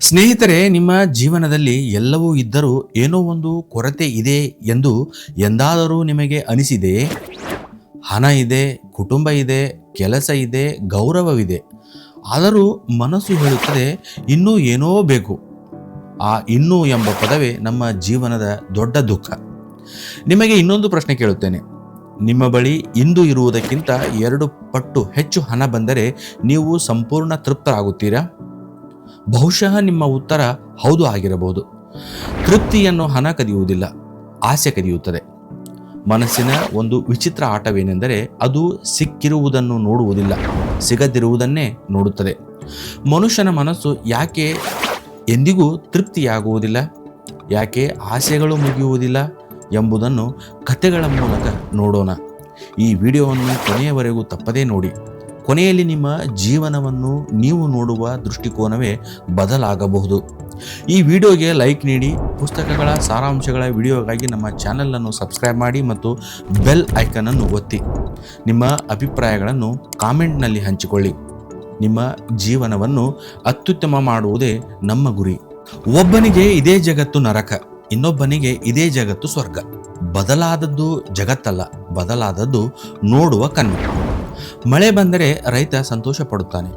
ಸ್ನೇಹಿತರೆ, ನಿಮ್ಮ ಜೀವನದಲ್ಲಿ ಎಲ್ಲವೂ ಇದ್ದರೂ ಏನೋ ಒಂದು ಕೊರತೆ ಇದೆ ಎಂದು ಎಂದಾದರೂ ನಿಮಗೆ ಅನಿಸಿದೆಯೇ? ಹಣ ಇದೆ, ಕುಟುಂಬ ಇದೆ, ಕೆಲಸ ಇದೆ, ಗೌರವವಿದೆ. ಆದರೂ ಮನಸ್ಸು ಹೇಳುತ್ತದೆ ಇನ್ನೂ ಏನೋ ಬೇಕು. ಆ ಇನ್ನೂ ಎಂಬ ಪದವೇ ನಮ್ಮ ಜೀವನದ ದೊಡ್ಡ ದುಃಖ. ನಿಮಗೆ ಇನ್ನೊಂದು ಪ್ರಶ್ನೆ ಕೇಳುತ್ತೇನೆ. ನಿಮ್ಮ ಬಳಿ ಇಂದು ಇರುವುದಕ್ಕಿಂತ 2 ಪಟ್ಟು ಹೆಚ್ಚು ಹಣ ಬಂದರೆ ನೀವು ಸಂಪೂರ್ಣ ತೃಪ್ತರಾಗುತ್ತೀರಾ? ಬಹುಶಃ ನಿಮ್ಮ ಉತ್ತರ ಹೌದು ಆಗಿರಬಹುದು. ತೃಪ್ತಿಯನ್ನು ಹಣ ಕದಿಯುವುದಿಲ್ಲ, ಆಸೆ ಕದಿಯುತ್ತದೆ. ಮನಸ್ಸಿನ ಒಂದು ವಿಚಿತ್ರ ಆಟವೇನೆಂದರೆ ಅದು ಸಿಕ್ಕಿರುವುದನ್ನು ನೋಡುವುದಿಲ್ಲ, ಸಿಗದಿರುವುದನ್ನೇ ನೋಡುತ್ತದೆ. ಮನುಷ್ಯನ ಮನಸ್ಸು ಯಾಕೆ ಎಂದಿಗೂ ತೃಪ್ತಿಯಾಗುವುದಿಲ್ಲ, ಯಾಕೆ ಆಸೆಗಳು ಮುಗಿಯುವುದಿಲ್ಲ ಎಂಬುದನ್ನು ಕಥೆಗಳ ಮೂಲಕ ನೋಡೋಣ. ಈ ವಿಡಿಯೋವನ್ನು ಕೊನೆಯವರೆಗೂ ತಪ್ಪದೇ ನೋಡಿ. ಕೊನೆಯಲ್ಲಿ ನಿಮ್ಮ ಜೀವನವನ್ನು ನೀವು ನೋಡುವ ದೃಷ್ಟಿಕೋನವೇ ಬದಲಾಗಬಹುದು. ಈ ವಿಡಿಯೋಗೆ ಲೈಕ್ ನೀಡಿ, ಪುಸ್ತಕಗಳ ಸಾರಾಂಶಗಳ ವಿಡಿಯೋಗಾಗಿ ನಮ್ಮ ಚಾನಲನ್ನು ಸಬ್ಸ್ಕ್ರೈಬ್ ಮಾಡಿ ಮತ್ತು ಬೆಲ್ ಐಕನನ್ನು ಒತ್ತಿ. ನಿಮ್ಮ ಅಭಿಪ್ರಾಯಗಳನ್ನು ಕಾಮೆಂಟ್ನಲ್ಲಿ ಹಂಚಿಕೊಳ್ಳಿ. ನಿಮ್ಮ ಜೀವನವನ್ನು ಅತ್ಯುತ್ತಮ ಮಾಡುವುದೇ ನಮ್ಮ ಗುರಿ. ಒಬ್ಬನಿಗೆ ಇದೇ ಜಗತ್ತು ನರಕ, ಇನ್ನೊಬ್ಬನಿಗೆ ಇದೇ ಜಗತ್ತು ಸ್ವರ್ಗ. ಬದಲಾದದ್ದು ಜಗತ್ತಲ್ಲ, ಬದಲಾದದ್ದು ನೋಡುವ ಕಣ್ಣು. ಮಳೆ ಬಂದರೆ ರೈತ ಸಂತೋಷ ಪಡುತ್ತಾನೆ,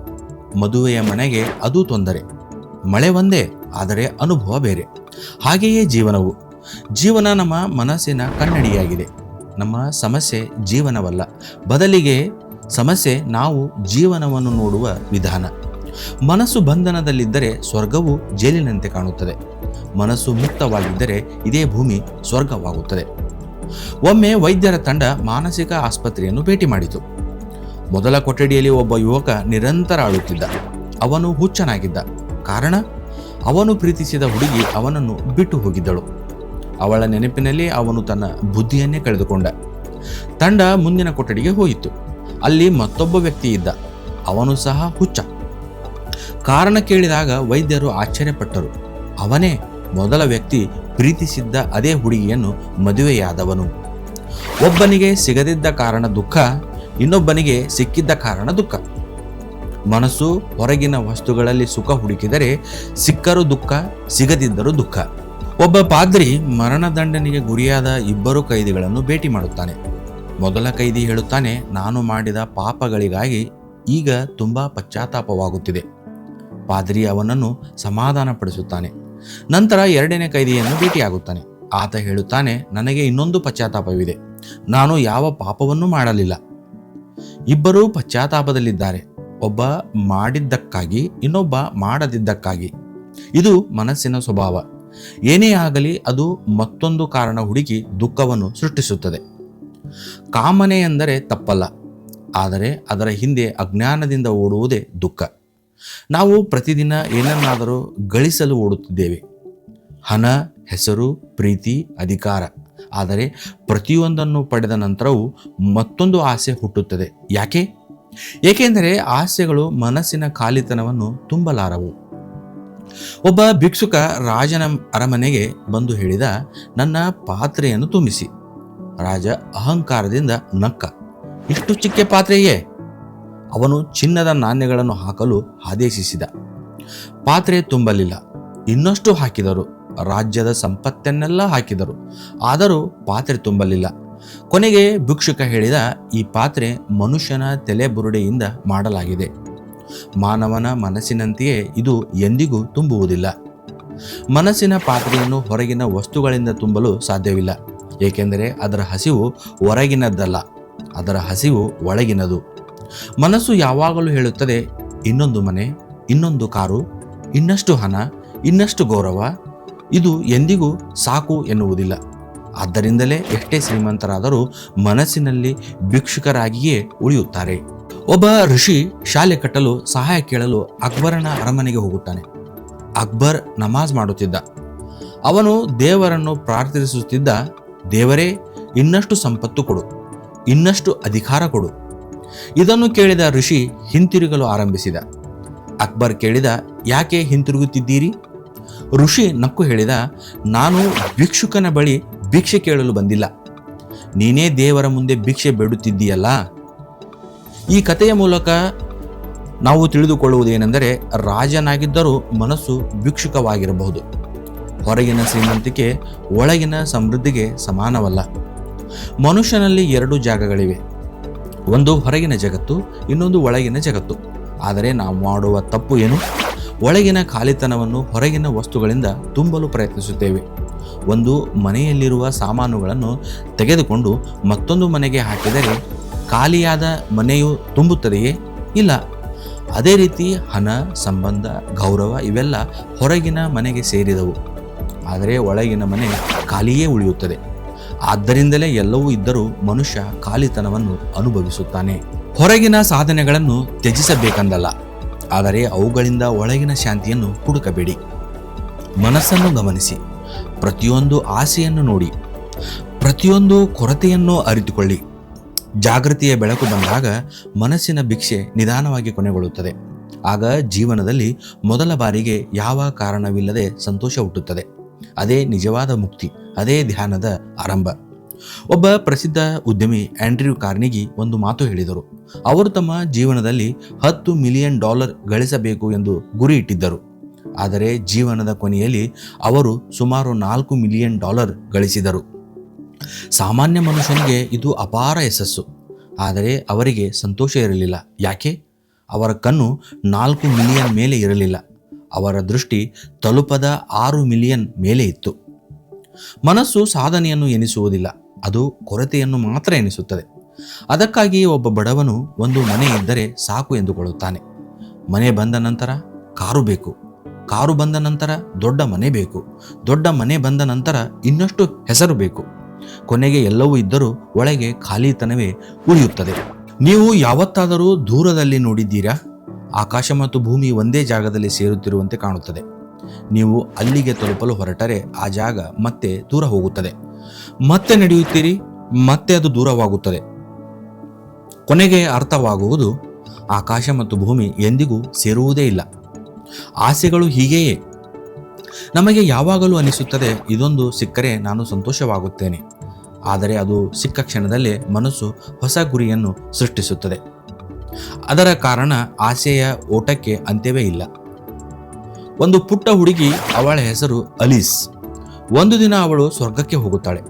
ಮದುವೆಯ ಮನೆಗೆ ಅದು ತೊಂದರೆ. ಮಳೆ ಒಂದೇ, ಆದರೆ ಅನುಭವ ಬೇರೆ. ಹಾಗೆಯೇ ಜೀವನವು. ಜೀವನ ನಮ್ಮ ಮನಸ್ಸಿನ ಕನ್ನಡಿಯಾಗಿದೆ. ನಮ್ಮ ಸಮಸ್ಯೆ ಜೀವನವಲ್ಲ, ಬದಲಿಗೆ ಸಮಸ್ಯೆ ನಾವು ಜೀವನವನ್ನು ನೋಡುವ ವಿಧಾನ. ಮನಸ್ಸು ಬಂಧನದಲ್ಲಿದ್ದರೆ ಸ್ವರ್ಗವು ಜೈಲಿನಂತೆ ಕಾಣುತ್ತದೆ. ಮನಸ್ಸು ಮುಕ್ತವಾಗಿದ್ದರೆ ಇದೇ ಭೂಮಿ ಸ್ವರ್ಗವಾಗುತ್ತದೆ. ಒಮ್ಮೆ ವೈದ್ಯರ ತಂಡ ಮಾನಸಿಕ ಆಸ್ಪತ್ರೆಯನ್ನು ಭೇಟಿ ಮಾಡಿತು. ಮೊದಲ ಕೊಠಡಿಯಲ್ಲಿ ಒಬ್ಬ ಯುವಕ ನಿರಂತರ ಅಳುತ್ತಿದ್ದ. ಅವನು ಹುಚ್ಚನಾಗಿದ್ದ. ಕಾರಣ, ಅವನು ಪ್ರೀತಿಸಿದ ಹುಡುಗಿ ಅವನನ್ನು ಬಿಟ್ಟು ಹೋಗಿದ್ದಳು. ಅವಳ ನೆನಪಿನಲ್ಲಿ ಅವನು ತನ್ನ ಬುದ್ಧಿಯನ್ನೇ ಕಳೆದುಕೊಂಡ. ತಂಡ ಮುಂದಿನ ಕೊಠಡಿಗೆ ಹೋಯಿತು. ಅಲ್ಲಿ ಮತ್ತೊಬ್ಬ ವ್ಯಕ್ತಿ ಇದ್ದ. ಅವನು ಸಹ ಹುಚ್ಚ. ಕಾರಣ ಕೇಳಿದಾಗ ವೈದ್ಯರು ಆಶ್ಚರ್ಯಪಟ್ಟರು. ಅವನೇ ಮೊದಲ ವ್ಯಕ್ತಿ ಪ್ರೀತಿಸಿದ್ದ ಅದೇ ಹುಡುಗಿಯನ್ನು ಮದುವೆಯಾದವನು. ಒಬ್ಬನಿಗೆ ಸಿಗದಿದ್ದ ಕಾರಣ ದುಃಖ, ಇನ್ನೊಬ್ಬನಿಗೆ ಸಿಕ್ಕಿದ್ದ ಕಾರಣ ದುಃಖ. ಮನಸ್ಸು ಹೊರಗಿನ ವಸ್ತುಗಳಲ್ಲಿ ಸುಖ ಹುಡುಕಿದರೆ ಸಿಕ್ಕರೂ ದುಃಖ, ಸಿಗದಿದ್ದರೂ ದುಃಖ. ಒಬ್ಬ ಪಾದ್ರಿ ಮರಣದಂಡನೆಗೆ ಗುರಿಯಾದ 2 ಕೈದಿಗಳನ್ನು ಭೇಟಿ ಮಾಡುತ್ತಾನೆ. ಮೊದಲ ಕೈದಿ ಹೇಳುತ್ತಾನೆ, ನಾನು ಮಾಡಿದ ಪಾಪಗಳಿಗಾಗಿ ಈಗ ತುಂಬ ಪಶ್ಚಾತ್ತಾಪವಾಗುತ್ತಿದೆ. ಪಾದ್ರಿ ಅವನನ್ನು ಸಮಾಧಾನಪಡಿಸುತ್ತಾನೆ. ನಂತರ 2ನೇ ಕೈದಿಯನ್ನು ಭೇಟಿಯಾಗುತ್ತಾನೆ. ಆತ ಹೇಳುತ್ತಾನೆ, ನನಗೆ ಇನ್ನೊಂದು ಪಶ್ಚಾತ್ತಾಪವಿದೆ. ನಾನು ಯಾವ ಪಾಪವನ್ನೂ ಮಾಡಲಿಲ್ಲ. ಇಬ್ಬರೂ ಪಶ್ಚಾತ್ತಾಪದಲ್ಲಿದ್ದಾರೆ. ಒಬ್ಬ ಮಾಡಿದ್ದಕ್ಕಾಗಿ, ಇನ್ನೊಬ್ಬ ಮಾಡದಿದ್ದಕ್ಕಾಗಿ. ಇದು ಮನಸ್ಸಿನ ಸ್ವಭಾವ. ಏನೇ ಆಗಲಿ ಅದು ಮತ್ತೊಂದು ಕಾರಣ ಹುಡುಕಿ ದುಃಖವನ್ನು ಸೃಷ್ಟಿಸುತ್ತದೆ. ಕಾಮನೆ ಎಂದರೆ ತಪ್ಪಲ್ಲ, ಆದರೆ ಅದರ ಹಿಂದೆ ಅಜ್ಞಾನದಿಂದ ಓಡುವುದೇ ದುಃಖ. ನಾವು ಪ್ರತಿದಿನ ಏನನ್ನಾದರೂ ಗಳಿಸಲು ಓಡುತ್ತಿದ್ದೇವೆ. ಹಣ, ಹೆಸರು, ಪ್ರೀತಿ, ಅಧಿಕಾರ. ಆದರೆ ಪ್ರತಿಯೊಂದನ್ನು ಪಡೆದ ನಂತರವೂ ಮತ್ತೊಂದು ಆಸೆ ಹುಟ್ಟುತ್ತದೆ. ಯಾಕೆ? ಏಕೆಂದರೆ ಆಸೆಗಳು ಮನಸ್ಸಿನ ಖಾಲಿತನವನ್ನು ತುಂಬಲಾರವು. ಒಬ್ಬ ಭಿಕ್ಷುಕ ರಾಜನ ಅರಮನೆಗೆ ಬಂದು ಹೇಳಿದ, ನನ್ನ ಪಾತ್ರೆಯನ್ನು ತುಂಬಿಸಿ. ರಾಜ ಅಹಂಕಾರದಿಂದ ನಕ್ಕ. ಇಷ್ಟು ಚಿಕ್ಕ ಪಾತ್ರೆಯೇ? ಅವನು ಚಿನ್ನದ ನಾಣ್ಯಗಳನ್ನು ಹಾಕಲು ಆದೇಶಿಸಿದ. ಪಾತ್ರೆ ತುಂಬಲಿಲ್ಲ. ಇನ್ನಷ್ಟು ಹಾಕಿದರು. ರಾಜ್ಯದ ಸಂಪತ್ತನ್ನೆಲ್ಲ ಹಾಕಿದರು. ಆದರೂ ಪಾತ್ರೆ ತುಂಬಲಿಲ್ಲ. ಕೊನೆಗೆ ಭಿಕ್ಷುಕ ಹೇಳಿದ, ಈ ಪಾತ್ರೆ ಮನುಷ್ಯನ ತಲೆಬುರುಡೆಯಿಂದ ಮಾಡಲಾಗಿದೆ. ಮಾನವನ ಮನಸ್ಸಿನಂತೆಯೇ ಇದು ಎಂದಿಗೂ ತುಂಬುವುದಿಲ್ಲ. ಮನಸ್ಸಿನ ಪಾತ್ರೆಯನ್ನು ಹೊರಗಿನ ವಸ್ತುಗಳಿಂದ ತುಂಬಲು ಸಾಧ್ಯವಿಲ್ಲ. ಏಕೆಂದರೆ ಅದರ ಹಸಿವು ಹೊರಗಿನದ್ದಲ್ಲ, ಅದರ ಹಸಿವು ಒಳಗಿನದು. ಮನಸ್ಸು ಯಾವಾಗಲೂ ಹೇಳುತ್ತದೆ, ಇನ್ನೊಂದು ಮನೆ, ಇನ್ನೊಂದು ಕಾರು, ಇನ್ನಷ್ಟು ಹಣ, ಇನ್ನಷ್ಟು ಗೌರವ. ಇದು ಎಂದಿಗೂ ಸಾಕು ಎನ್ನುವುದಿಲ್ಲ. ಆದ್ದರಿಂದಲೇ ಎಷ್ಟೇ ಶ್ರೀಮಂತರಾದರೂ ಮನಸ್ಸಿನಲ್ಲಿ ಭಿಕ್ಷುಕರಾಗಿಯೇ ಉಳಿಯುತ್ತಾರೆ. ಒಬ್ಬ ಋಷಿ ಶಾಲೆ ಕಟ್ಟಲು ಸಹಾಯ ಕೇಳಲು ಅಕ್ಬರನ ಅರಮನೆಗೆ ಹೋಗುತ್ತಾನೆ. ಅಕ್ಬರ್ ನಮಾಜ್ ಮಾಡುತ್ತಿದ್ದ. ಅವನು ದೇವರನ್ನು ಪ್ರಾರ್ಥಿಸುತ್ತಿದ್ದ, ದೇವರೇ, ಇನ್ನಷ್ಟು ಸಂಪತ್ತು ಕೊಡು, ಇನ್ನಷ್ಟು ಅಧಿಕಾರ ಕೊಡು. ಇದನ್ನು ಕೇಳಿದ ಋಷಿ ಹಿಂತಿರುಗಲು ಆರಂಭಿಸಿದ. ಅಕ್ಬರ್ ಕೇಳಿದ, ಯಾಕೆ ಹಿಂತಿರುಗುತ್ತಿದ್ದೀರಿ? ಋಷಿ ನಕ್ಕು ಹೇಳಿದ, ನಾನು ಭಿಕ್ಷುಕನ ಬಳಿ ಭಿಕ್ಷೆ ಕೇಳಲು ಬಂದಿಲ್ಲ. ನೀನೇ ದೇವರ ಮುಂದೆ ಭಿಕ್ಷೆ ಬೇಡುತ್ತಿದ್ದೀಯಲ್ಲ. ಈ ಕಥೆಯ ಮೂಲಕ ನಾವು ತಿಳಿದುಕೊಳ್ಳುವುದೇನೆಂದರೆ, ರಾಜನಾಗಿದ್ದರೂ ಮನಸ್ಸು ಭಿಕ್ಷುಕವಾಗಿರಬಹುದು. ಹೊರಗಿನ ಶ್ರೀಮಂತಿಕೆ ಒಳಗಿನ ಸಮೃದ್ಧಿಗೆ ಸಮಾನವಲ್ಲ. ಮನುಷ್ಯನಲ್ಲಿ 2 ಜಾಗಗಳಿವೆ. ಒಂದು ಹೊರಗಿನ ಜಗತ್ತು, ಇನ್ನೊಂದು ಒಳಗಿನ ಜಗತ್ತು. ಆದರೆ ನಾವು ಮಾಡುವ ತಪ್ಪು ಏನು? ಒಳಗಿನ ಖಾಲಿತನವನ್ನು ಹೊರಗಿನ ವಸ್ತುಗಳಿಂದ ತುಂಬಲು ಪ್ರಯತ್ನಿಸುತ್ತೇವೆ. ಒಂದು ಮನೆಯಲ್ಲಿರುವ ಸಾಮಾನುಗಳನ್ನು ತೆಗೆದುಕೊಂಡು ಮತ್ತೊಂದು ಮನೆಗೆ ಹಾಕಿದರೆ ಖಾಲಿಯಾದ ಮನೆಯು ತುಂಬುತ್ತದೆಯೇ? ಇಲ್ಲ. ಅದೇ ರೀತಿ ಹಣ, ಸಂಬಂಧ, ಗೌರವ ಇವೆಲ್ಲ ಹೊರಗಿನ ಮನೆಗೆ ಸೇರಿದವು. ಆದರೆ ಒಳಗಿನ ಮನೆ ಖಾಲಿಯೇ ಉಳಿಯುತ್ತದೆ. ಆದ್ದರಿಂದಲೇ ಎಲ್ಲವೂ ಇದ್ದರೂ ಮನುಷ್ಯ ಖಾಲಿತನವನ್ನು ಅನುಭವಿಸುತ್ತಾನೆ. ಹೊರಗಿನ ಸಾಧನೆಗಳನ್ನು ತ್ಯಜಿಸಬೇಕೆಂದಲ್ಲ, ಆದರೆ ಅವುಗಳಿಂದ ಒಳಗಿನ ಶಾಂತಿಯನ್ನು ಹುಡುಕಬೇಡಿ. ಮನಸ್ಸನ್ನು ಗಮನಿಸಿ, ಪ್ರತಿಯೊಂದು ಆಸೆಯನ್ನು ನೋಡಿ, ಪ್ರತಿಯೊಂದು ಕೊರತೆಯನ್ನು ಅರಿತುಕೊಳ್ಳಿ. ಜಾಗೃತಿಯ ಬೆಳಕು ಬಂದಾಗ ಮನಸ್ಸಿನ ಭಿಕ್ಷೆ ನಿಧಾನವಾಗಿ ಕೊನೆಗೊಳ್ಳುತ್ತದೆ. ಆಗ ಜೀವನದಲ್ಲಿ ಮೊದಲ ಬಾರಿಗೆ ಯಾವ ಕಾರಣವಿಲ್ಲದೆ ಸಂತೋಷ ಹುಟ್ಟುತ್ತದೆ. ಅದೇ ನಿಜವಾದ ಮುಕ್ತಿ, ಅದೇ ಧ್ಯಾನದ ಆರಂಭ. ಒಬ್ಬ ಪ್ರಸಿದ್ಧ ಉದ್ಯಮಿ ಆಂಡ್ರ್ಯೂ ಕಾರ್ನಿಗಿ ಒಂದು ಮಾತು ಹೇಳಿದರು. ಅವರು ತಮ್ಮ ಜೀವನದಲ್ಲಿ $10 ಮಿಲಿಯನ್ ಗಳಿಸಬೇಕು ಎಂದು ಗುರಿ ಇಟ್ಟಿದ್ದರು. ಆದರೆ ಜೀವನದ ಕೊನೆಯಲ್ಲಿ ಅವರು ಸುಮಾರು $4 ಮಿಲಿಯನ್ ಗಳಿಸಿದರು. ಸಾಮಾನ್ಯ ಮನುಷ್ಯನಿಗೆ ಇದು ಅಪಾರ ಯಶಸ್ಸು. ಆದರೆ ಅವರಿಗೆ ಸಂತೋಷ ಇರಲಿಲ್ಲ. ಯಾಕೆ? ಅವರ ಕಣ್ಣು 4 ಮಿಲಿಯನ್ ಮೇಲೆ ಇರಲಿಲ್ಲ. ಅವರ ದೃಷ್ಟಿ ತಲುಪದ 6 ಮಿಲಿಯನ್ ಮೇಲೆ ಇತ್ತು. ಮನಸ್ಸು ಸಾಧನೆಯನ್ನು ಎನಿಸುವುದಿಲ್ಲ, ಅದು ಕೊರತೆಯನ್ನು ಮಾತ್ರ ಎನಿಸುತ್ತದೆ. ಅದಕ್ಕಾಗಿ ಒಬ್ಬ ಬಡವನು ಒಂದು ಮನೆ ಇದ್ದರೆ ಸಾಕು ಎಂದುಕೊಳ್ಳುತ್ತಾನೆ. ಮನೆ ಬಂದ ನಂತರ ಕಾರು ಬೇಕು, ಕಾರು ಬಂದ ನಂತರ ದೊಡ್ಡ ಮನೆ ಬೇಕು, ದೊಡ್ಡ ಮನೆ ಬಂದ ನಂತರ ಇನ್ನಷ್ಟು ಹೆಸರು ಬೇಕು. ಕೊನೆಗೆ ಎಲ್ಲವೂ ಇದ್ದರೂ ಒಳಗೆ ಖಾಲಿತನವೇ ಉಳಿಯುತ್ತದೆ. ನೀವು ಯಾವತ್ತಾದರೂ ದೂರದಲ್ಲಿ ನೋಡಿದ್ದೀರಾ? ಆಕಾಶ ಮತ್ತು ಭೂಮಿ ಒಂದೇ ಜಾಗದಲ್ಲಿ ಸೇರುತ್ತಿರುವಂತೆ ಕಾಣುತ್ತದೆ. ನೀವು ಅಲ್ಲಿಗೆ ತಲುಪಲು ಹೊರಟರೆ ಆ ಜಾಗ ಮತ್ತೆ ದೂರ ಹೋಗುತ್ತದೆ. ಮತ್ತೆ ನಡೆಯುತ್ತೀರಿ, ಮತ್ತೆ ಅದು ದೂರವಾಗುತ್ತದೆ. ಕೊನೆಗೆ ಅರ್ಥವಾಗುವುದು, ಆಕಾಶ ಮತ್ತು ಭೂಮಿ ಎಂದಿಗೂ ಸೇರುವುದೇ ಇಲ್ಲ. ಆಸೆಗಳು ಹೀಗೆಯೇ. ನಮಗೆ ಯಾವಾಗಲೂ ಅನಿಸುತ್ತದೆ, ಇದೊಂದು ಸಿಕ್ಕರೆ ನಾನು ಸಂತೋಷವಾಗುತ್ತೇನೆ. ಆದರೆ ಅದು ಸಿಕ್ಕ ಕ್ಷಣದಲ್ಲೇ ಮನಸ್ಸು ಹೊಸ ಗುರಿಯನ್ನು ಸೃಷ್ಟಿಸುತ್ತದೆ. ಅದರ ಕಾರಣ ಆಸೆಯ ಓಟಕ್ಕೆ ಅಂತ್ಯವೇ ಇಲ್ಲ. ಒಂದು ಪುಟ್ಟ ಹುಡುಗಿ, ಅವಳ ಹೆಸರು ಅಲೀಸ್. ಒಂದು ದಿನ ಅವಳು ಸ್ವರ್ಗಕ್ಕೆ ಹೋಗುತ್ತಾಳೆ.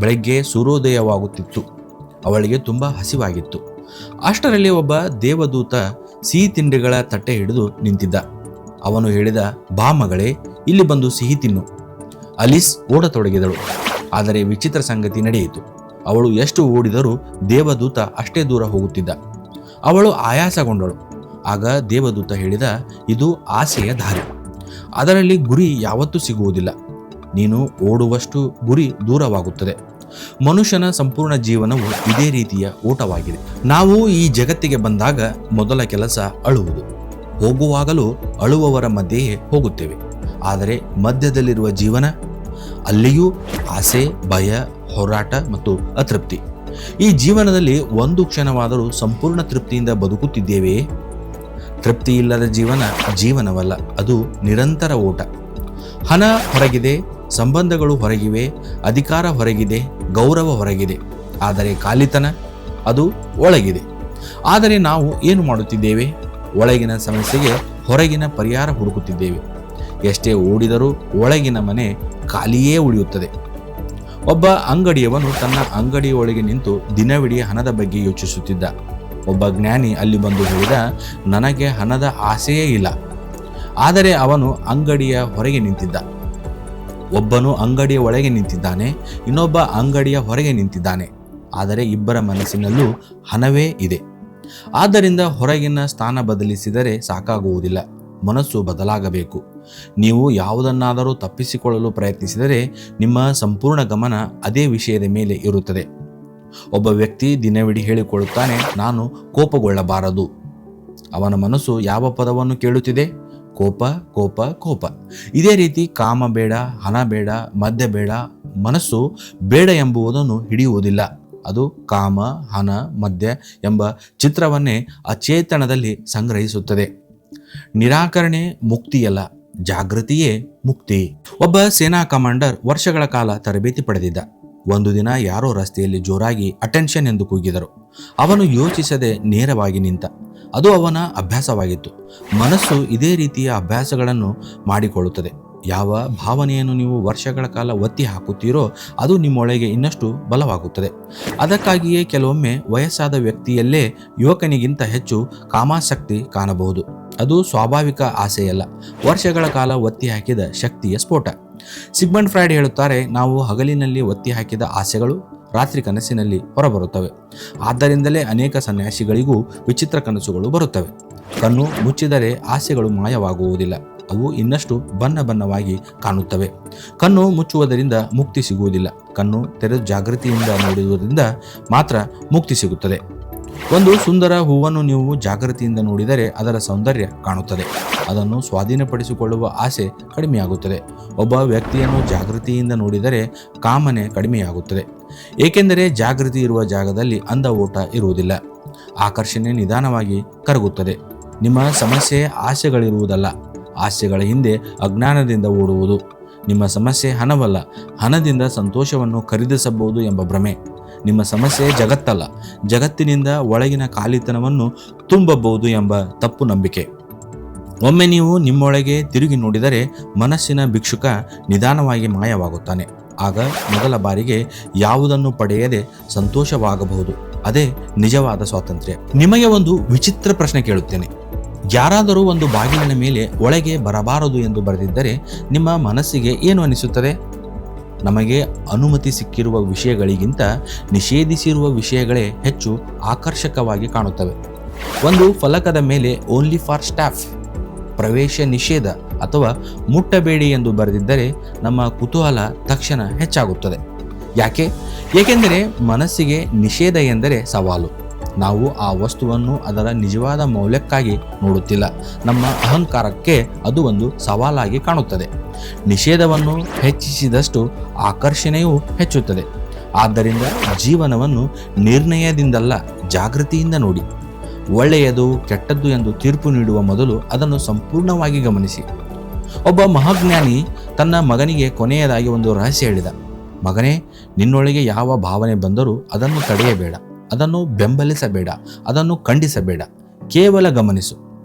ಬೆಳಗ್ಗೆ ಸೂರ್ಯೋದಯವಾಗುತ್ತಿತ್ತು. ಅವಳಿಗೆ ತುಂಬ ಹಸಿವಾಗಿತ್ತು. ಅಷ್ಟರಲ್ಲಿ ಒಬ್ಬ ದೇವದೂತ ಸಿಹಿ ತಿಂಡಿಗಳ ತಟ್ಟೆ ಹಿಡಿದು ನಿಂತಿದ್ದ. ಅವನು ಹೇಳಿದ, ಬಾ ಮಗಳೇ, ಇಲ್ಲಿ ಬಂದು ಸಿಹಿ ತಿನ್ನು. ಅಲೀಸ್ ಓಡತೊಡಗಿದಳು. ಆದರೆ ವಿಚಿತ್ರ ಸಂಗತಿ ನಡೆಯಿತು. ಅವಳು ಎಷ್ಟು ಓಡಿದರೂ ದೇವದೂತ ಅಷ್ಟೇ ದೂರ ಹೋಗುತ್ತಿದ್ದ. ಅವಳು ಆಯಾಸಗೊಂಡಳು. ಆಗ ದೇವದೂತ ಹೇಳಿದ, ಇದು ಆಸೆಯ ದಾರಿ. ಅದರಲ್ಲಿ ಗುರಿ ಯಾವತ್ತೂ ಸಿಗುವುದಿಲ್ಲ. ನೀನು ಓಡುವಷ್ಟು ಗುರಿ ದೂರವಾಗುತ್ತದೆ. ಮನುಷ್ಯನ ಸಂಪೂರ್ಣ ಜೀವನವು ಇದೇ ರೀತಿಯ ಓಟವಾಗಿದೆ. ನಾವು ಈ ಜಗತ್ತಿಗೆ ಬಂದಾಗ ಮೊದಲ ಕೆಲಸ ಅಳುವುದು. ಹೋಗುವಾಗಲೂ ಅಳುವವರ ಮಧ್ಯೆಯೇ ಹೋಗುತ್ತೇವೆ. ಆದರೆ ಮಧ್ಯದಲ್ಲಿರುವ ಜೀವನ, ಅಲ್ಲಿಯೂ ಆಸೆ, ಭಯ, ಹೋರಾಟ ಮತ್ತು ಅತೃಪ್ತಿ. ಈ ಜೀವನದಲ್ಲಿ ಒಂದು ಕ್ಷಣವಾದರೂ ಸಂಪೂರ್ಣ ತೃಪ್ತಿಯಿಂದ ಬದುಕುತ್ತಿದ್ದೇವೆಯೇ? ತೃಪ್ತಿ ಇಲ್ಲದ ಜೀವನ ಜೀವನವಲ್ಲ, ಅದು ನಿರಂತರ ಓಟ. ಹಣ ಹೊರಗಿದೆ, ಸಂಬಂಧಗಳು ಹೊರಗಿವೆ, ಅಧಿಕಾರ ಹೊರಗಿದೆ, ಗೌರವ ಹೊರಗಿದೆ. ಆದರೆ ಖಾಲಿತನ, ಅದು ಒಳಗಿದೆ. ಆದರೆ ನಾವು ಏನು ಮಾಡುತ್ತಿದ್ದೇವೆ? ಒಳಗಿನ ಸಮಸ್ಯೆಗೆ ಹೊರಗಿನ ಪರಿಹಾರ ಹುಡುಕುತ್ತಿದ್ದೇವೆ. ಎಷ್ಟೇ ಓಡಿದರೂ ಒಳಗಿನ ಮನೆ ಖಾಲಿಯೇ ಉಳಿಯುತ್ತದೆ. ಒಬ್ಬ ಅಂಗಡಿಯವನು ತನ್ನ ಅಂಗಡಿಯೊಳಗೆ ನಿಂತು ದಿನವಿಡೀ ಹಣದ ಬಗ್ಗೆ ಯೋಚಿಸುತ್ತಿದ್ದ. ಒಬ್ಬ ಜ್ಞಾನಿ ಅಲ್ಲಿ ಬಂದು ಹೇಳಿದ, ನನಗೆ ಹಣದ ಆಸೆಯೇ ಇಲ್ಲ. ಆದರೆ ಅವನು ಅಂಗಡಿಯ ಹೊರಗೆ ನಿಂತಿದ್ದ. ಒಬ್ಬನು ಅಂಗಡಿಯ ಒಳಗೆ ನಿಂತಿದ್ದಾನೆ, ಇನ್ನೊಬ್ಬ ಅಂಗಡಿಯ ಹೊರಗೆ ನಿಂತಿದ್ದಾನೆ. ಆದರೆ ಇಬ್ಬರ ಮನಸ್ಸಿನಲ್ಲೂ ಹಣವೇ ಇದೆ. ಆದ್ದರಿಂದ ಹೊರಗಿನ ಸ್ಥಾನ ಬದಲಿಸಿದರೆ ಸಾಕಾಗುವುದಿಲ್ಲ, ಮನಸ್ಸು ಬದಲಾಗಬೇಕು. ನೀವು ಯಾವುದನ್ನಾದರೂ ತಪ್ಪಿಸಿಕೊಳ್ಳಲು ಪ್ರಯತ್ನಿಸಿದರೆ ನಿಮ್ಮ ಸಂಪೂರ್ಣ ಗಮನ ಅದೇ ವಿಷಯದ ಮೇಲೆ ಇರುತ್ತದೆ. ಒಬ್ಬ ವ್ಯಕ್ತಿ ದಿನವಿಡೀ ಹೇಳಿಕೊಳ್ಳುತ್ತಾನೆ, ನಾನು ಕೋಪಗೊಳ್ಳಬಾರದು. ಅವನ ಮನಸ್ಸು ಯಾವ ಪದವನ್ನು ಕೇಳುತ್ತಿದೆ? ಕೋಪ, ಕೋಪ, ಕೋಪ. ಇದೇ ರೀತಿ ಕಾಮ ಬೇಡ, ಹಣ ಬೇಡ, ಮದ್ಯ ಬೇಡ. ಮನಸ್ಸು ಬೇಡ ಎಂಬುದನ್ನು ಹಿಡಿಯುವುದಿಲ್ಲ. ಅದು ಕಾಮ, ಹಣ, ಮದ್ಯ ಎಂಬ ಚಿತ್ರವನ್ನೇ ಅಚೇತನದಲ್ಲಿ ಸಂಗ್ರಹಿಸುತ್ತದೆ. ನಿರಾಕರಣೆ ಮುಕ್ತಿಯಲ್ಲ, ಜಾಗೃತಿಯೇ ಮುಕ್ತಿ. ಒಬ್ಬ ಸೇನಾ ಕಮಾಂಡರ್ ವರ್ಷಗಳ ಕಾಲ ತರಬೇತಿ ಪಡೆದಿದ್ದ. ಒಂದು ದಿನ ಯಾರೋ ರಸ್ತೆಯಲ್ಲಿ ಜೋರಾಗಿ ಅಟೆನ್ಷನ್ ಎಂದು ಕೂಗಿದರು. ಅವನು ಯೋಚಿಸದೆ ನೇರವಾಗಿ ನಿಂತ. ಅದು ಅವನ ಅಭ್ಯಾಸವಾಗಿತ್ತು. ಮನಸ್ಸು ಇದೇ ರೀತಿಯ ಅಭ್ಯಾಸಗಳನ್ನು ಮಾಡಿಕೊಳ್ಳುತ್ತದೆ. ಯಾವ ಭಾವನೆಯನ್ನು ನೀವು ವರ್ಷಗಳ ಕಾಲ ಒತ್ತಿ ಹಾಕುತ್ತೀರೋ ಅದು ನಿಮ್ಮೊಳಗೆ ಇನ್ನಷ್ಟು ಬಲವಾಗುತ್ತದೆ. ಅದಕ್ಕಾಗಿಯೇ ಕೆಲವೊಮ್ಮೆ ವಯಸ್ಸಾದ ವ್ಯಕ್ತಿಯಲ್ಲೇ ಯುವಕನಿಗಿಂತ ಹೆಚ್ಚು ಕಾಮಾಸಕ್ತಿ ಕಾಣಬಹುದು. ಅದು ಸ್ವಾಭಾವಿಕ ಆಸೆಯಲ್ಲ, ವರ್ಷಗಳ ಕಾಲ ಒತ್ತಿ ಹಾಕಿದ ಶಕ್ತಿಯ ಸ್ಫೋಟ. ಸಿಗ್ಮಂಡ್ ಫ್ರಾಯ್ಡ್ ಹೇಳುತ್ತಾರೆ, ನಾವು ಹಗಲಿನಲ್ಲಿ ಒತ್ತಿ ಹಾಕಿದ ಆಸೆಗಳು ರಾತ್ರಿ ಕನಸಿನಲ್ಲಿ ಹೊರಬರುತ್ತವೆ. ಆದ್ದರಿಂದಲೇ ಅನೇಕ ಸನ್ಯಾಸಿಗಳಿಗೂ ವಿಚಿತ್ರ ಕನಸುಗಳು ಬರುತ್ತವೆ. ಕಣ್ಣು ಮುಚ್ಚಿದರೆ ಆಸೆಗಳು ಮಾಯವಾಗುವುದಿಲ್ಲ, ಅವು ಇನ್ನಷ್ಟು ಬಣ್ಣ ಬಣ್ಣವಾಗಿ ಕಾಣುತ್ತವೆ. ಕಣ್ಣು ಮುಚ್ಚುವುದರಿಂದ ಮುಕ್ತಿ ಸಿಗುವುದಿಲ್ಲ. ಕಣ್ಣು ತೆರೆದು ಜಾಗೃತಿಯಿಂದ ನೋಡುವುದರಿಂದ ಮಾತ್ರ ಮುಕ್ತಿ ಸಿಗುತ್ತದೆ. ಒಂದು ಸುಂದರ ಹೂವನ್ನು ನೀವು ಜಾಗೃತಿಯಿಂದ ನೋಡಿದರೆ ಅದರ ಸೌಂದರ್ಯ ಕಾಣುತ್ತದೆ. ಅದನ್ನು ಸ್ವಾಧೀನಪಡಿಸಿಕೊಳ್ಳುವ ಆಸೆ ಕಡಿಮೆಯಾಗುತ್ತದೆ. ಒಬ್ಬ ವ್ಯಕ್ತಿಯನ್ನು ಜಾಗೃತಿಯಿಂದ ನೋಡಿದರೆ ಕಾಮನೆ ಕಡಿಮೆಯಾಗುತ್ತದೆ. ಏಕೆಂದರೆ ಜಾಗೃತಿ ಇರುವ ಜಾಗದಲ್ಲಿ ಅಂದ ಓಟ ಇರುವುದಿಲ್ಲ. ಆಕರ್ಷಣೆ ನಿಧಾನವಾಗಿ ಕರಗುತ್ತದೆ. ನಿಮ್ಮ ಸಮಸ್ಯೆ ಆಸೆಗಳಿರುವುದಲ್ಲ, ಆಸೆಗಳ ಹಿಂದೆ ಅಜ್ಞಾನದಿಂದ ಓಡುವುದು. ನಿಮ್ಮ ಸಮಸ್ಯೆ ಹಣವಲ್ಲ, ಹಣದಿಂದ ಸಂತೋಷವನ್ನು ಖರೀದಿಸಬಹುದು ಎಂಬ ಭ್ರಮೆ. ನಿಮ್ಮ ಸಮಸ್ಯೆ ಜಗತ್ತಲ್ಲ, ಜಗತ್ತಿನಿಂದ ಒಳಗಿನ ಖಾಲಿತನವನ್ನು ತುಂಬಬಹುದು ಎಂಬ ತಪ್ಪು ನಂಬಿಕೆ. ಒಮ್ಮೆ ನೀವು ನಿಮ್ಮೊಳಗೆ ತಿರುಗಿ ನೋಡಿದರೆ ಮನಸ್ಸಿನ ಭಿಕ್ಷುಕ ನಿಧಾನವಾಗಿ ಮಾಯವಾಗುತ್ತಾನೆ. ಆಗ ಮೊದಲ ಬಾರಿಗೆ ಯಾವುದನ್ನು ಪಡೆಯದೆ ಸಂತೋಷವಾಗಬಹುದು. ಅದೇ ನಿಜವಾದ ಸ್ವಾತಂತ್ರ್ಯ. ನಿಮಗೆ ಒಂದು ವಿಚಿತ್ರ ಪ್ರಶ್ನೆ ಕೇಳುತ್ತೇನೆ. ಯಾರಾದರೂ ಒಂದು ಬಾಗಿಲಿನ ಮೇಲೆ ಒಳಗೆ ಬರಬಾರದು ಎಂದು ಬರೆದಿದ್ದರೆ ನಿಮ್ಮ ಮನಸ್ಸಿಗೆ ಏನು ಅನಿಸುತ್ತದೆ? ನಮಗೆ ಅನುಮತಿ ಸಿಕ್ಕಿರುವ ವಿಷಯಗಳಿಗಿಂತ ನಿಷೇಧಿಸಿರುವ ವಿಷಯಗಳೇ ಹೆಚ್ಚು ಆಕರ್ಷಕವಾಗಿ ಕಾಣುತ್ತವೆ. ಒಂದು ಫಲಕದ ಮೇಲೆ ಓನ್ಲಿ ಫಾರ್ ಸ್ಟಾಫ್, ಪ್ರವೇಶ ನಿಷೇಧ ಅಥವಾ ಮುಟ್ಟಬೇಡಿ ಎಂದು ಬರೆದಿದ್ದರೆ ನಮ್ಮ ಕುತೂಹಲ ತಕ್ಷಣ ಹೆಚ್ಚಾಗುತ್ತದೆ. ಏಕೆಂದರೆ ಮನಸ್ಸಿಗೆ ನಿಷೇಧ ಎಂದರೆ ಸವಾಲು. ನಾವು ಆ ವಸ್ತುವನ್ನು ಅದರ ನಿಜವಾದ ಮೌಲ್ಯಕ್ಕಾಗಿ ನೋಡುತ್ತಿಲ್ಲ, ನಮ್ಮ ಅಹಂಕಾರಕ್ಕೆ ಅದು ಒಂದು ಸವಾಲಾಗಿ ಕಾಣುತ್ತದೆ. ನಿಷೇಧವನ್ನು ಹೆಚ್ಚಿಸಿದಷ್ಟು ಆಕರ್ಷಣೆಯೂ ಹೆಚ್ಚುತ್ತದೆ. ಆದ್ದರಿಂದ ಜೀವನವನ್ನು ನಿರ್ಣಯದಿಂದಲ್ಲ, ಜಾಗೃತಿಯಿಂದ ನೋಡಿ. ಒಳ್ಳೆಯದು ಕೆಟ್ಟದ್ದು ಎಂದು ತೀರ್ಪು ನೀಡುವ ಮೊದಲು ಅದನ್ನು ಸಂಪೂರ್ಣವಾಗಿ ಗಮನಿಸಿ. ಒಬ್ಬ ಮಹಾಜ್ಞಾನಿ ತನ್ನ ಮಗನಿಗೆ ಕೊನೆಯದಾಗಿ ಒಂದು ರಹಸ್ಯ ಹೇಳಿದ. ಮಗನೇ, ನಿನ್ನೊಳಗೆ ಯಾವ ಭಾವನೆ ಬಂದರೂ ಅದನ್ನು ತಡೆಯಬೇಡ, ಅದನ್ನು ಬೆಂಬಲಿಸಬೇಡ, ಅದನ್ನು ಖಂಡಿಸಬೇಡ, ಕೇವಲ ಗಮನಿಸು.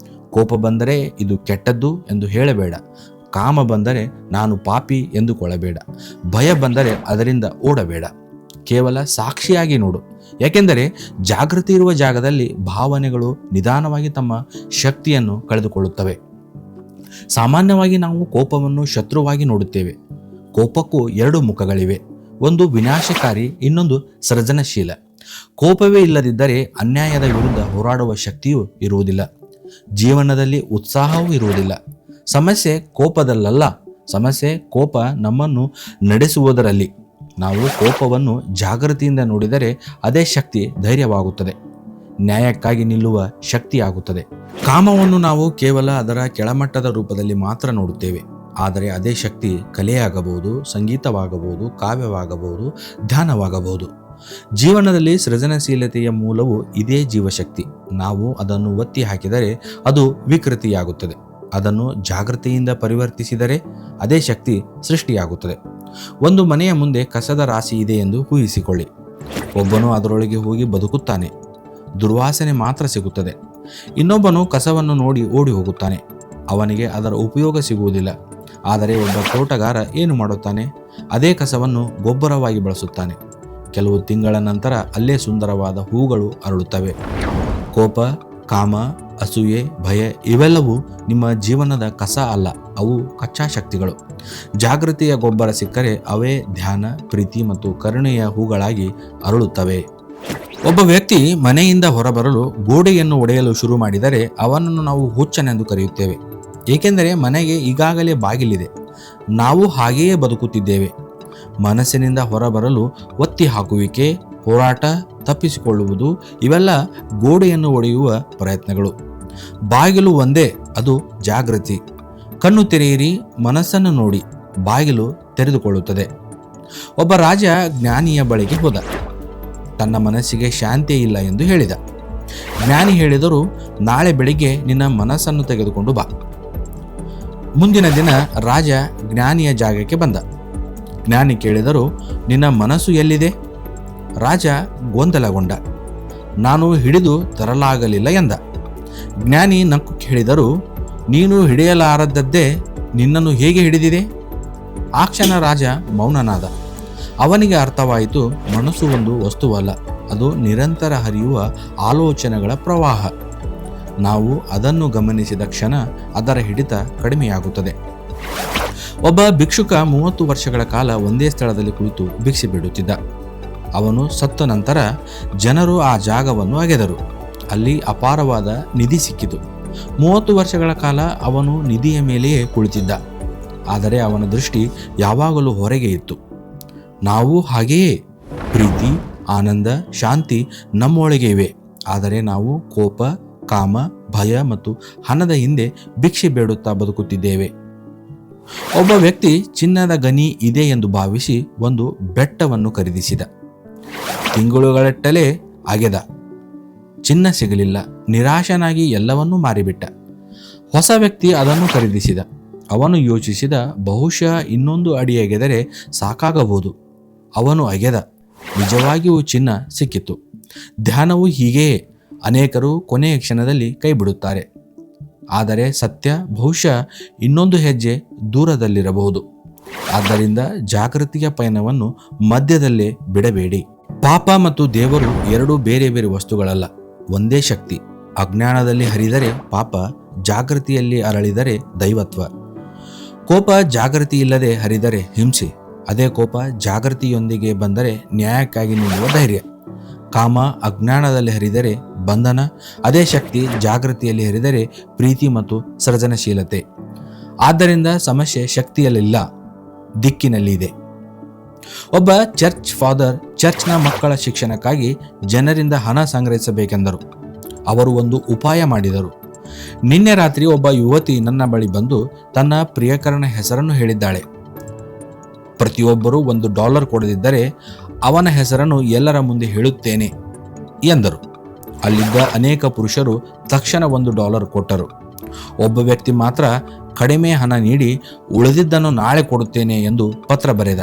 ಕೋಪ ಬಂದರೆ ಇದು ಕೆಟ್ಟದ್ದು ಎಂದು ಹೇಳಬೇಡ. ಕಾಮ ಬಂದರೆ ನಾನು ಪಾಪಿ ಎಂದುಕೊಳ್ಳಬೇಡ. ಭಯ ಬಂದರೆ ಅದರಿಂದ ಓಡಬೇಡ. ಕೇವಲ ಸಾಕ್ಷಿಯಾಗಿ ನೋಡು. ಯಾಕೆಂದರೆ ಜಾಗೃತಿ ಇರುವ ಜಾಗದಲ್ಲಿ ಭಾವನೆಗಳು ನಿಧಾನವಾಗಿ ತಮ್ಮ ಶಕ್ತಿಯನ್ನು ಕಳೆದುಕೊಳ್ಳುತ್ತವೆ. ಸಾಮಾನ್ಯವಾಗಿ ನಾವು ಕೋಪವನ್ನು ಶತ್ರುವಾಗಿ ನೋಡುತ್ತೇವೆ. ಕೋಪಕ್ಕೂ ಎರಡು ಮುಖಗಳಿವೆ, ಒಂದು ವಿನಾಶಕಾರಿ, ಇನ್ನೊಂದು ಸೃಜನಶೀಲ. ಕೋಪವೇ ಇಲ್ಲದಿದ್ದರೆ ಅನ್ಯಾಯದ ವಿರುದ್ಧ ಹೋರಾಡುವ ಶಕ್ತಿಯೂ ಇರುವುದಿಲ್ಲ, ಜೀವನದಲ್ಲಿ ಉತ್ಸಾಹವೂ ಇರುವುದಿಲ್ಲ. ಸಮಸ್ಯೆ ಕೋಪದಲ್ಲ, ಸಮಸ್ಯೆ ಕೋಪ ನಮ್ಮನ್ನು ನಡೆಸುವುದರಲ್ಲಿ. ನಾವು ಕೋಪವನ್ನು ಜಾಗೃತಿಯಿಂದ ನೋಡಿದರೆ ಅದೇ ಶಕ್ತಿ ಧೈರ್ಯವಾಗುತ್ತದೆ, ನ್ಯಾಯಕ್ಕಾಗಿ ನಿಲ್ಲುವ ಶಕ್ತಿಯಾಗುತ್ತದೆ. ಕಾಮವನ್ನು ನಾವು ಕೇವಲ ಅದರ ಕೆಳಮಟ್ಟದ ರೂಪದಲ್ಲಿ ಮಾತ್ರ ನೋಡುತ್ತೇವೆ. ಆದರೆ ಅದೇ ಶಕ್ತಿ ಕಲೆಯಾಗಬಹುದು, ಸಂಗೀತವಾಗಬಹುದು, ಕಾವ್ಯವಾಗಬಹುದು, ಧ್ಯಾನವಾಗಬಹುದು. ಜೀವನದಲ್ಲಿ ಸೃಜನಶೀಲತೆಯ ಮೂಲವು ಇದೇ ಜೀವಶಕ್ತಿ. ನಾವು ಅದನ್ನು ಒತ್ತಿ ಹಾಕಿದರೆ ಅದು ವಿಕೃತಿಯಾಗುತ್ತದೆ. ಅದನ್ನು ಜಾಗೃತಿಯಿಂದ ಪರಿವರ್ತಿಸಿದರೆ ಅದೇ ಶಕ್ತಿ ಸೃಷ್ಟಿಯಾಗುತ್ತದೆ. ಒಂದು ಮನೆಯ ಮುಂದೆ ಕಸದ ರಾಶಿ ಇದೆ ಎಂದು ಊಹಿಸಿಕೊಳ್ಳಿ. ಒಬ್ಬನು ಅದರೊಳಗೆ ಹೋಗಿ ಬದುಕುತ್ತಾನೆ, ದುರ್ವಾಸನೆ ಮಾತ್ರ ಸಿಗುತ್ತದೆ. ಇನ್ನೊಬ್ಬನು ಕಸವನ್ನು ನೋಡಿ ಓಡಿ ಹೋಗುತ್ತಾನೆ, ಅವನಿಗೆ ಅದರ ಉಪಯೋಗ ಸಿಗುವುದಿಲ್ಲ. ಆದರೆ ಒಬ್ಬ ತೋಟಗಾರ ಏನು ಮಾಡುತ್ತಾನೆ? ಅದೇ ಕಸವನ್ನು ಗೊಬ್ಬರವಾಗಿ ಬಳಸುತ್ತಾನೆ. ಕೆಲವು ತಿಂಗಳ ನಂತರ ಅಲ್ಲೇ ಸುಂದರವಾದ ಹೂಗಳು ಅರಳುತ್ತವೆ. ಕೋಪ, ಕಾಮ, ಅಸೂಯೆ, ಭಯ ಇವೆಲ್ಲವೂ ನಿಮ್ಮ ಜೀವನದ ಕಸ ಅಲ್ಲ, ಅವು ಕಚ್ಚಾ ಶಕ್ತಿಗಳು. ಜಾಗೃತಿಯ ಗೊಬ್ಬರ ಸಿಕ್ಕರೆ ಅವೇ ಧ್ಯಾನ, ಪ್ರೀತಿ ಮತ್ತು ಕರುಣೆಯ ಹೂಗಳಾಗಿ ಅರಳುತ್ತವೆ. ಒಬ್ಬ ವ್ಯಕ್ತಿ ಮನೆಯಿಂದ ಹೊರಬರಲು ಗೋಡೆಯನ್ನು ಒಡೆಯಲು ಶುರು ಮಾಡಿದರೆ ಅವನನ್ನು ನಾವು ಹುಚ್ಚನೆಂದು ಕರೆಯುತ್ತೇವೆ. ಏಕೆಂದರೆ ಮನೆಗೆ ಈಗಾಗಲೇ ಬಾಗಿಲಿದೆ, ನಾವು ಹಾಗೆಯೇ ಬದುಕುತ್ತಿದ್ದೇವೆ. ಮನಸ್ಸಿನಿಂದ ಹೊರಬರಲು ಒತ್ತಿ ಹಾಕುವಿಕೆ, ಹೋರಾಟ, ತಪ್ಪಿಸಿಕೊಳ್ಳುವುದು ಇವೆಲ್ಲ ಗೋಡೆಯನ್ನು ಒಡೆಯುವ ಪ್ರಯತ್ನಗಳು. ಬಾಗಿಲು ಒಂದೇ, ಅದು ಜಾಗೃತಿ. ಕಣ್ಣು ತೆರೆಯಿರಿ, ಮನಸ್ಸನ್ನು ನೋಡಿ, ಬಾಗಿಲು ತೆರೆದುಕೊಳ್ಳುತ್ತದೆ. ಒಬ್ಬ ರಾಜ ಜ್ಞಾನಿಯ ಬಳಿಗೆ ಹೋದ. ತನ್ನ ಮನಸ್ಸಿಗೆ ಶಾಂತಿ ಇಲ್ಲ ಎಂದು ಹೇಳಿದ. ಜ್ಞಾನಿ ಹೇಳಿದರು, ನಾಳೆ ಬೆಳಿಗ್ಗೆ ನಿನ್ನ ಮನಸ್ಸನ್ನು ತೆಗೆದುಕೊಂಡು ಬಾ. ಮುಂದಿನ ದಿನ ರಾಜ ಜ್ಞಾನಿಯ ಜಾಗಕ್ಕೆ ಬಂದ. ಜ್ಞಾನಿ ಕೇಳಿದರು, ನಿನ್ನ ಮನಸ್ಸು ಎಲ್ಲಿದೆ? ರಾಜ ಗೊಂದಲಗೊಂಡ. ನಾನು ಹಿಡಿದು ತರಲಾಗಲಿಲ್ಲ ಎಂದ. ಜ್ಞಾನಿ ನಕ್ಕು ಕೇಳಿದರು, ನೀನು ಹಿಡಿಯಲಾರದ್ದದ್ದೇ ನಿನ್ನನ್ನು ಹೇಗೆ ಹಿಡಿದಿದೆ? ಆ ಕ್ಷಣ ರಾಜ ಮೌನನಾದ. ಅವನಿಗೆ ಅರ್ಥವಾಯಿತು, ಮನಸ್ಸು ಒಂದು ವಸ್ತುವಲ್ಲ, ಅದು ನಿರಂತರ ಹರಿಯುವ ಆಲೋಚನೆಗಳ ಪ್ರವಾಹ. ನಾವು ಅದನ್ನು ಗಮನಿಸಿದ ಕ್ಷಣ ಅದರ ಹಿಡಿತ ಕಡಿಮೆಯಾಗುತ್ತದೆ. ಒಬ್ಬ ಭಿಕ್ಷುಕ 30 ವರ್ಷಗಳ ಕಾಲ ಒಂದೇ ಸ್ಥಳದಲ್ಲಿ ಕುಳಿತು ಭಿಕ್ಷೆ ಬೇಡುತ್ತಿದ್ದ. ಅವನು ಸತ್ತ ನಂತರ ಜನರು ಆ ಜಾಗವನ್ನು ಅಗೆದರು. ಅಲ್ಲಿ ಅಪಾರವಾದ ನಿಧಿ ಸಿಕ್ಕಿತು. 30 ವರ್ಷಗಳ ಕಾಲ ಅವನು ನಿಧಿಯ ಮೇಲೆಯೇ ಕುಳಿತಿದ್ದ. ಆದರೆ ಅವನ ದೃಷ್ಟಿ ಯಾವಾಗಲೂ ಹೊರಗೆ ಇತ್ತು. ನಾವು ಹಾಗೆಯೇ. ಪ್ರೀತಿ, ಆನಂದ, ಶಾಂತಿ ನಮ್ಮೊಳಗೆ ಇವೆ. ಆದರೆ ನಾವು ಕೋಪ, ಕಾಮ, ಭಯ ಮತ್ತು ಹಣದ ಹಿಂದೆ ಭಿಕ್ಷೆ ಬೇಡುತ್ತಾ ಬದುಕುತ್ತಿದ್ದೇವೆ. ಒಬ್ಬ ವ್ಯಕ್ತಿ ಚಿನ್ನದ ಗಣಿ ಇದೆ ಎಂದು ಭಾವಿಸಿ ಒಂದು ಬೆಟ್ಟವನ್ನು ಖರೀದಿಸಿದ. ತಿಂಗಳುಗಟ್ಟಲೆ ಅಗೆದ. ಚಿನ್ನ ಸಿಗಲಿಲ್ಲ. ನಿರಾಶನಾಗಿ ಎಲ್ಲವನ್ನೂ ಮಾರಿಬಿಟ್ಟ. ಹೊಸ ವ್ಯಕ್ತಿ ಅದನ್ನು ಖರೀದಿಸಿದ. ಅವನು ಯೋಚಿಸಿದ, ಬಹುಶಃ ಇನ್ನೊಂದು ಅಡಿ ಅಗೆದರೆ ಸಾಕಾಗಬಹುದು. ಅವನು ಅಗೆದ. ನಿಜವಾಗಿಯೂ ಚಿನ್ನ ಸಿಕ್ಕಿತು. ಧ್ಯಾನವು ಹೀಗೆಯೇ. ಅನೇಕರು ಕೊನೆಯ ಕ್ಷಣದಲ್ಲಿ ಕೈ ಬಿಡುತ್ತಾರೆ. ಆದರೆ ಸತ್ಯ ಬಹುಶಃ ಇನ್ನೊಂದು ಹೆಜ್ಜೆ ದೂರದಲ್ಲಿರಬಹುದು. ಆದ್ದರಿಂದ ಜಾಗೃತಿಯ ಪಯಣವನ್ನು ಮಧ್ಯದಲ್ಲೇ ಬಿಡಬೇಡಿ. ಪಾಪ ಮತ್ತು ದೇವರು ಎರಡು ಬೇರೆ ಬೇರೆ ವಸ್ತುಗಳಲ್ಲ, ಒಂದೇ ಶಕ್ತಿ. ಅಜ್ಞಾನದಲ್ಲಿ ಹರಿದರೆ ಪಾಪ, ಜಾಗೃತಿಯಲ್ಲಿ ಅರಳಿದರೆ ದೈವತ್ವ. ಕೋಪ ಜಾಗೃತಿ ಇಲ್ಲದೆ ಹರಿದರೆ ಹಿಂಸೆ. ಅದೇ ಕೋಪ ಜಾಗೃತಿಯೊಂದಿಗೆ ಬಂದರೆ ನ್ಯಾಯಕ್ಕಾಗಿ ನಿಲ್ಲುವ ಧೈರ್ಯ. ಕಾಮ ಅಜ್ಞಾನದಲ್ಲಿ ಹರಿದರೆ ಬಂಧನ. ಅದೇ ಶಕ್ತಿ ಜಾಗೃತಿಯಲ್ಲಿ ಹರಿದರೆ ಪ್ರೀತಿ ಮತ್ತು ಸೃಜನಶೀಲತೆ. ಆದ್ದರಿಂದ ಸಮಸ್ಯೆ ಶಕ್ತಿಯಲ್ಲಿಲ್ಲ, ದಿಕ್ಕಿನಲ್ಲಿ ಇದೆ. ಒಬ್ಬ ಚರ್ಚ್ ಫಾದರ್ ಚರ್ಚ್ನ ಮಕ್ಕಳ ಶಿಕ್ಷಣಕ್ಕಾಗಿ ಜನರಿಂದ ಹಣ ಸಂಗ್ರಹಿಸಬೇಕೆಂದರು. ಅವರು ಒಂದು ಉಪಾಯ ಮಾಡಿದರು. ನಿನ್ನೆ ರಾತ್ರಿ ಒಬ್ಬ ಯುವತಿ ನನ್ನ ಬಳಿ ಬಂದು ತನ್ನ ಪ್ರಿಯಕರನ ಹೆಸರನ್ನು ಹೇಳಿದ್ದಾಳೆ. ಪ್ರತಿಯೊಬ್ಬರೂ $1 ಕೊಡದಿದ್ದರೆ ಅವನ ಹೆಸರನ್ನು ಎಲ್ಲರ ಮುಂದೆ ಹೇಳುತ್ತೇನೆ ಎಂದರು. ಅಲ್ಲಿದ್ದ ಅನೇಕ ಪುರುಷರು ತಕ್ಷಣ $1 ಕೊಟ್ಟರು. ಒಬ್ಬ ವ್ಯಕ್ತಿ ಮಾತ್ರ ಕಡಿಮೆ ಹಣ ನೀಡಿ ಉಳಿದಿದ್ದನ್ನು ನಾಳೆ ಕೊಡುತ್ತೇನೆ ಎಂದು ಪತ್ರ ಬರೆದ.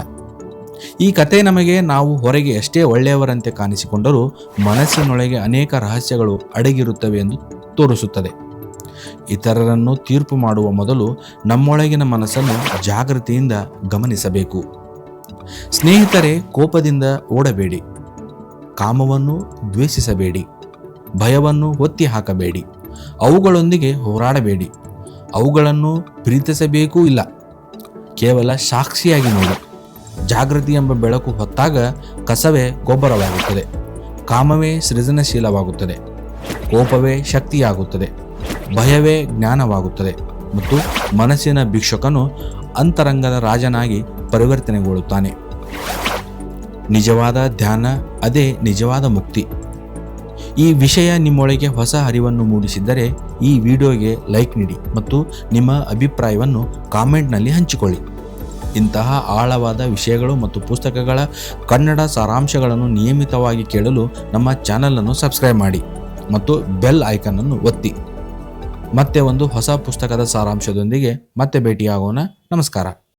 ಈ ಕತೆ ನಮಗೆ ನಾವು ಹೊರಗೆ ಎಷ್ಟೇ ಒಳ್ಳೆಯವರಂತೆ ಕಾಣಿಸಿಕೊಂಡರೂ ಮನಸ್ಸಿನೊಳಗೆ ಅನೇಕ ರಹಸ್ಯಗಳು ಅಡಗಿರುತ್ತವೆ ಎಂದು ತೋರಿಸುತ್ತದೆ. ಇತರರನ್ನು ತೀರ್ಪು ಮಾಡುವ ಮೊದಲು ನಮ್ಮೊಳಗಿನ ಮನಸ್ಸನ್ನು ಜಾಗೃತಿಯಿಂದ ಗಮನಿಸಬೇಕು. ಸ್ನೇಹಿತರೆ, ಕೋಪದಿಂದ ಓಡಬೇಡಿ. ಕಾಮವನ್ನು ದ್ವೇಷಿಸಬೇಡಿ. ಭಯವನ್ನು ಒತ್ತಿ ಹಾಕಬೇಡಿ. ಅವುಗಳೊಂದಿಗೆ ಹೋರಾಡಬೇಡಿ. ಅವುಗಳನ್ನು ಪ್ರೀತಿಸಬೇಕೂ ಇಲ್ಲ. ಕೇವಲ ಸಾಕ್ಷಿಯಾಗಿ ನೋಡಿ. ಜಾಗೃತಿ ಎಂಬ ಬೆಳಕು ಹೊತ್ತಾಗ ಕಸವೇ ಗೊಬ್ಬರವಾಗುತ್ತದೆ. ಕಾಮವೇ ಸೃಜನಶೀಲವಾಗುತ್ತದೆ. ಕೋಪವೇ ಶಕ್ತಿಯಾಗುತ್ತದೆ. ಭಯವೇ ಜ್ಞಾನವಾಗುತ್ತದೆ. ಮತ್ತು ಮನಸ್ಸಿನ ಭಿಕ್ಷುಕನು ಅಂತರಂಗದ ರಾಜನಾಗಿ ಪರಿವರ್ತನೆಗೊಳ್ಳುತ್ತಾನೆ. ನಿಜವಾದ ಧ್ಯಾನ, ಅದೇ ನಿಜವಾದ ಮುಕ್ತಿ. ಈ ವಿಷಯ ನಿಮ್ಮೊಳಗೆ ಹೊಸ ಅರಿವನ್ನು ಮೂಡಿಸಿದ್ದರೆ ಈ ವಿಡಿಯೋಗೆ ಲೈಕ್ ನೀಡಿ ಮತ್ತು ನಿಮ್ಮ ಅಭಿಪ್ರಾಯವನ್ನು ಕಾಮೆಂಟ್ನಲ್ಲಿ ಹಂಚಿಕೊಳ್ಳಿ. ಇಂತಹ ಆಳವಾದ ವಿಷಯಗಳು ಮತ್ತು ಪುಸ್ತಕಗಳ ಕನ್ನಡ ಸಾರಾಂಶಗಳನ್ನು ನಿಯಮಿತವಾಗಿ ಕೇಳಲು ನಮ್ಮ ಚಾನಲನ್ನು ಸಬ್ಸ್ಕ್ರೈಬ್ ಮಾಡಿ ಮತ್ತು ಬೆಲ್ ಐಕನನ್ನು ಒತ್ತಿ. ಮತ್ತೆ ಒಂದು ಹೊಸ ಪುಸ್ತಕದ ಸಾರಾಂಶದೊಂದಿಗೆ ಮತ್ತೆ ಭೇಟಿಯಾಗೋಣ. ನಮಸ್ಕಾರ.